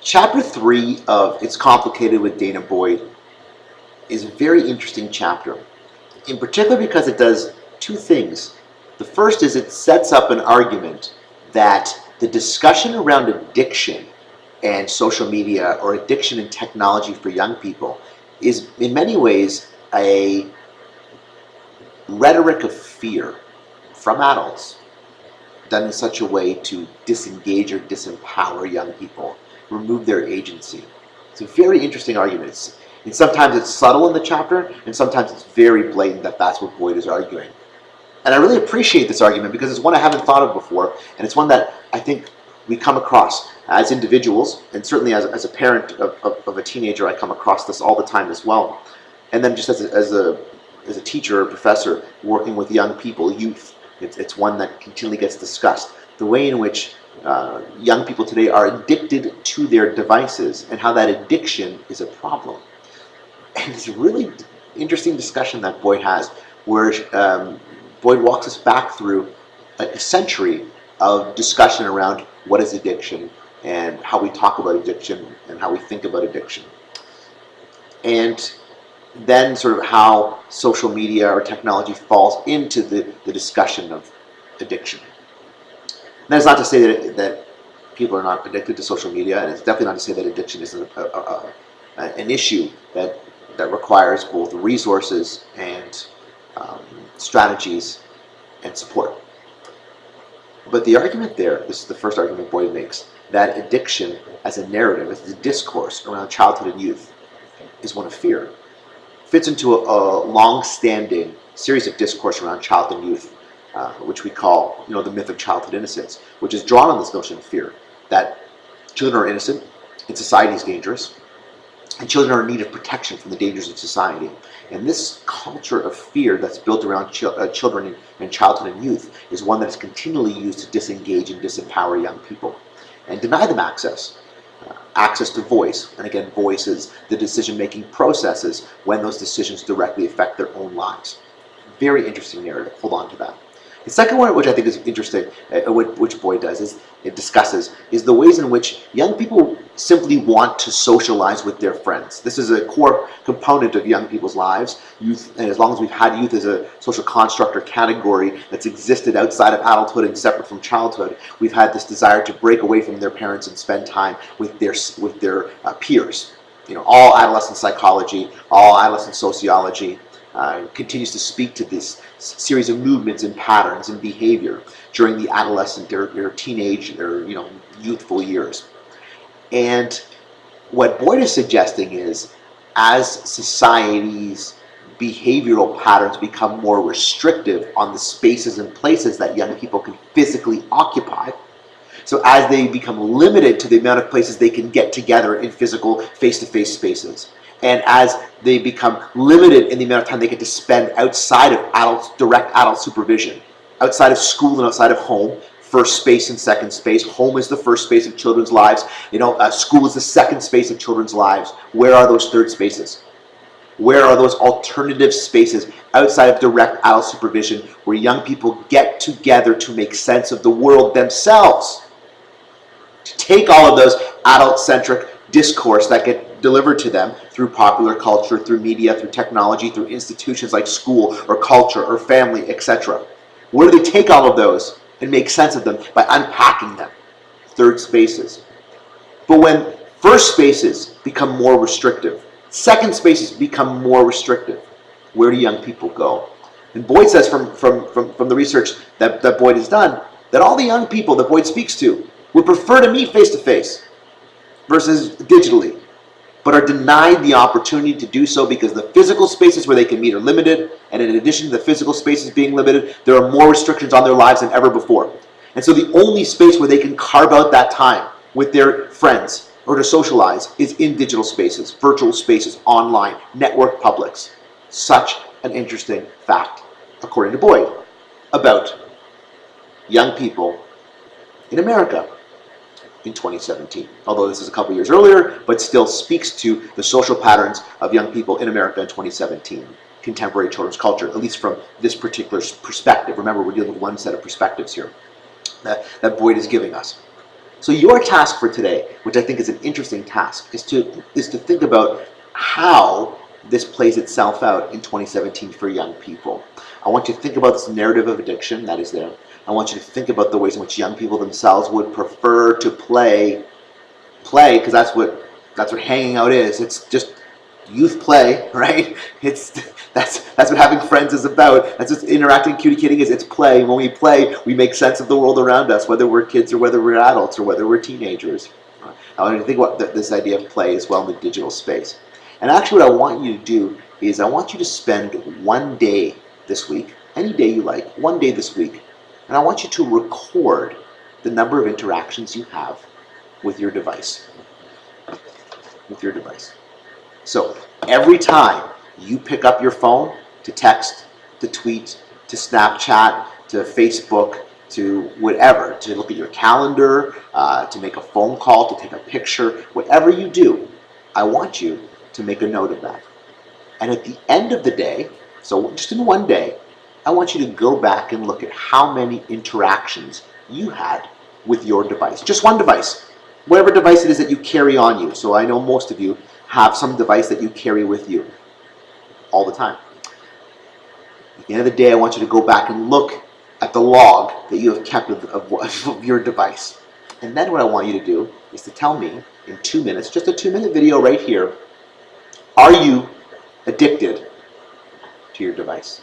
Chapter 3 of It's Complicated with Dana Boyd is a very interesting chapter, in particular because it does two things. The first is it sets up an argument that the discussion around addiction and social media, or addiction and technology for young people, is in many ways a rhetoric of fear from adults done in such a way to disengage or disempower young people, remove their agency. It's a very interesting argument. And sometimes it's subtle in the chapter, and sometimes it's very blatant that that's what Boyd is arguing. And I really appreciate this argument because it's one I haven't thought of before, and it's one that I think we come across as individuals, and certainly as a parent of a teenager, I come across this all the time as well. And then just as a teacher or professor working with young people, youth, it's one that continually gets discussed. The way in which young people today are addicted to their devices and how that addiction is a problem. And it's a really interesting discussion that Boyd has, where Boyd walks us back through a century of discussion around what is addiction and how we talk about addiction and how we think about addiction. And then sort of how social media or technology falls into the discussion of addiction. And that's not to say that people are not addicted to social media, and it's definitely not to say that addiction isn't an issue that requires both resources and strategies and support. But the argument there, this is the first argument Boyd makes, that addiction as a narrative, as a discourse around childhood and youth, is one of fear. Fits into a long-standing series of discourse around childhood and youth, which we call, the myth of childhood innocence, which is drawn on this notion of fear, that children are innocent, and society is dangerous, and children are in need of protection from the dangers of society. And this culture of fear that's built around children and childhood and youth is one that is continually used to disengage and disempower young people and deny them access to voice. And again, voice is the decision-making processes when those decisions directly affect their own lives. Very interesting narrative. Hold on to that. The second one, which I think is interesting, which Boyd does, is it discusses, is the ways in which young people simply want to socialize with their friends. This is a core component of young people's lives. Youth, and as long as we've had youth as a social construct or category that's existed outside of adulthood and separate from childhood, we've had this desire to break away from their parents and spend time with their peers. All adolescent psychology, all adolescent sociology continues to speak to this series of movements and patterns and behavior during the adolescent or teenage or youthful years. And what Boyd is suggesting is, as society's behavioral patterns become more restrictive on the spaces and places that young people can physically occupy, so as they become limited to the amount of places they can get together in physical face-to-face spaces, and as they become limited in the amount of time they get to spend outside of direct adult supervision, outside of school and outside of home, first space and second space. Home is the first space of children's lives. School is the second space of children's lives. Where are those third spaces? Where are those alternative spaces outside of direct adult supervision where young people get together to make sense of the world themselves? To take all of those adult-centric discourse that get delivered to them through popular culture, through media, through technology, through institutions like school or culture or family, etc. Where do they take all of those and make sense of them? By unpacking them. Third spaces. But when first spaces become more restrictive, second spaces become more restrictive, where do young people go? And Boyd says from the research that Boyd has done, that all the young people that Boyd speaks to would prefer to meet face-to-face versus digitally, but are denied the opportunity to do so because the physical spaces where they can meet are limited, and in addition to the physical spaces being limited, there are more restrictions on their lives than ever before. And so the only space where they can carve out that time with their friends or to socialize is in digital spaces, virtual spaces, online, network publics. Such an interesting fact, according to Boyd, about young people in America in 2017. Although this is a couple years earlier, but still speaks to the social patterns of young people in America in 2017. Contemporary children's culture, at least from this particular perspective. Remember, we're dealing with one set of perspectives here that Boyd is giving us. So your task for today, which I think is an interesting task, is to think about how this plays itself out in 2017 for young people. I want you to think about this narrative of addiction that is there. I want you to think about the ways in which young people themselves would prefer to play, because that's what hanging out is. It's just youth play, right? That's what having friends is about. That's what interacting, communicating is. It's play. When we play, we make sense of the world around us, whether we're kids or whether we're adults or whether we're teenagers. I want you to think about this idea of play as well in the digital space. And actually what I want you to do is I want you to spend one day this week, any day you like, one day this week, and I want you to record the number of interactions you have with your device. So every time you pick up your phone to text, to tweet, to Snapchat, to Facebook, to whatever, to look at your calendar, to make a phone call, to take a picture, whatever you do, I want you to make a note of that. And at the end of the day, so just in one day, I want you to go back and look at how many interactions you had with your device. Just one device. Whatever device it is that you carry on you. So I know most of you have some device that you carry with you all the time. At the end of the day, I want you to go back and look at the log that you have kept of your device. And then what I want you to do is to tell me in 2 minutes, just a 2-minute video right here, are you addicted to your device?